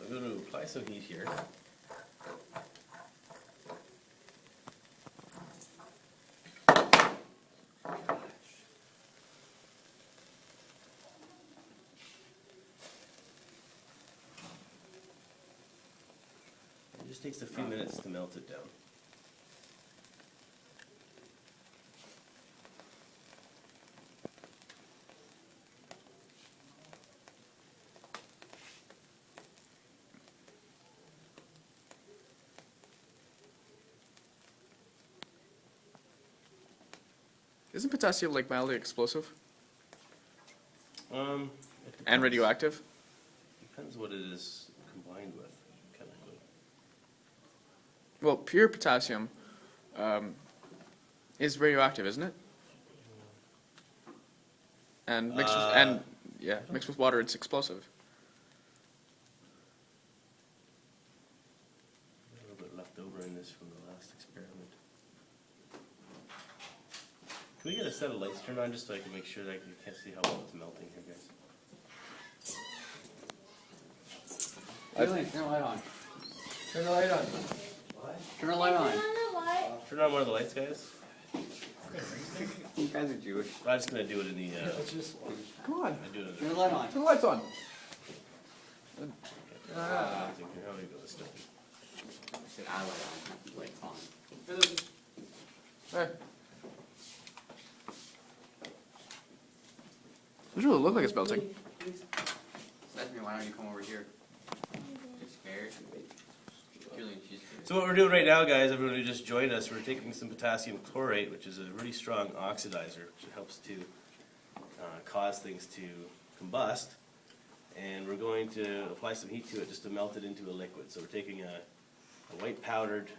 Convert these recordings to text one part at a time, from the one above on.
I'm going to apply some heat here. It just takes a few minutes to melt it down. Isn't potassium like mildly explosive It and radioactive? depends what it is combined with, chemically. Well, pure potassium is radioactive, isn't it? And mixed with water, it's explosive. A little bit left over in this from the last experiment. Can we get a set of lights turned on just so I can make sure that you can't see how well it's melting here, guys? Turn the light on. Turn the light on. What? Turn the light on. Turn on one of the lights, guys. You guys are Jewish. I'm just going to do it in the... Come on, I do it in Turn the... the light on. turn the lights on. Here, how do we go this time? I said I light on, not light on. Hey. It doesn't really look like it's melting. Stephanie, why don't you come over here? You're scared? Julian, she's scared. So what we're doing right now, guys, everyone who just joined us, we're taking some potassium chlorate, which is a really strong oxidizer, which helps to cause things to combust. And we're going to apply some heat to it just to melt it into a liquid. So we're taking a white powdered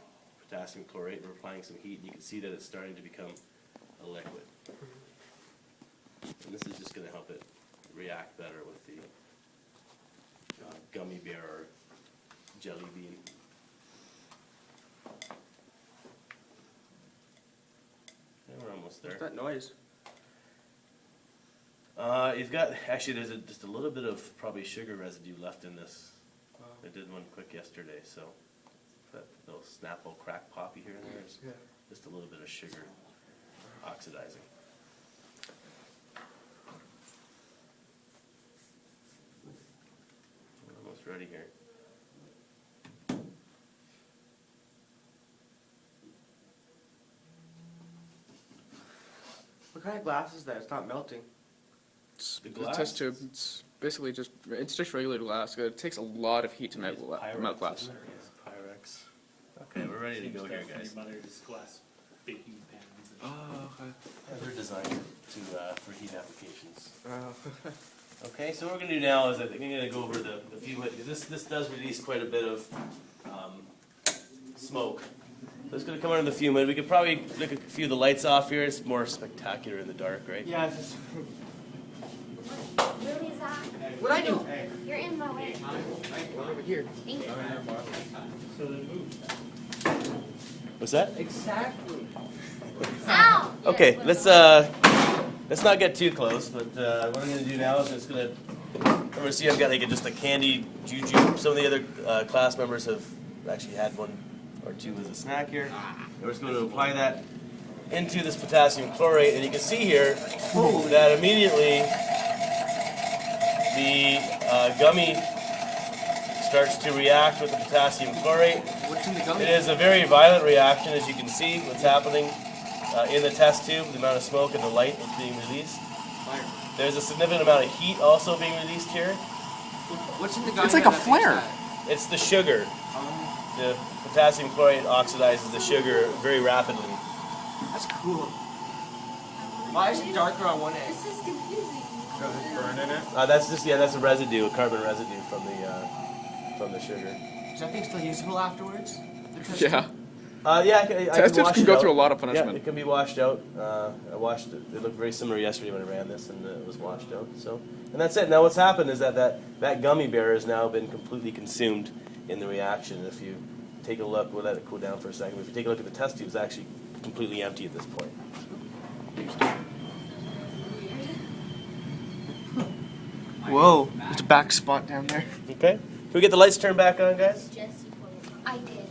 potassium chlorate, we're applying some heat, and you can see that it's starting to become a liquid. And this is just going to help it react better with the gummy bear or jelly bean. Yeah, we're almost there. What's that noise? You've got, actually there's just a little bit of probably sugar residue left in this. I did one quick yesterday, so that little Snapple crack poppy here and there is just a little bit of sugar oxidizing. We're almost ready here. What kind of glass is that? It's not melting. It's The a glass? test tube. It's basically just regular glass. It takes a lot of heat to melt Pyrex, glass. isn't it? Yes, Pyrex. Okay, we're ready to go here, guys. Your mother's glass baking pans. And Oh, okay. Yeah, they're designed to for heat applications. Oh. Okay, so what we're going to do now is I think I'm going to go over the few. This does release quite a bit of smoke. So it's going to come out in the fume. We could probably look at a few of the lights off here. It's more spectacular in the dark, right? Yeah, it's just... Really, Zach? What'd I do? You're in my way. Over here. Thank you. What's that? Exactly. Ow! Okay, let's not get too close. But what I'm going to do now is just going to see I've got like just a candy juju. Some of the other class members have actually had one or two as a snack here. We're just going to apply that into this potassium chlorate, and you can see here that immediately the gummy starts to react with the potassium chlorate. What's in the gummy? It is a very violent reaction, as you can see what's happening in the test tube, the amount of smoke and the light that's being released. Fire. There's a significant amount of heat also being released here. What's in the gummy? It's like a that makes flare. that? It's the sugar. The potassium chlorate oxidizes the sugar very rapidly. That's cool. Why is it darker on one end? This is confusing. That's a residue, a carbon residue from the sugar. Is that thing still usable afterwards? The test Yeah. tube? Yeah, I Test tubes wash can it go out. through a lot of Yeah, punishment. it can be washed out. I washed it. It looked very similar yesterday when I ran this, and it was washed out. So, and that's it. Now, what's happened is that gummy bear has now been completely consumed in the reaction. If you take a look, we'll let it cool down for a second. If you take a look at the test tube, it's actually completely empty at this point. Whoa, there's a back spot down there. Okay. we get the lights turned back on, guys? Jesse put it on. I did.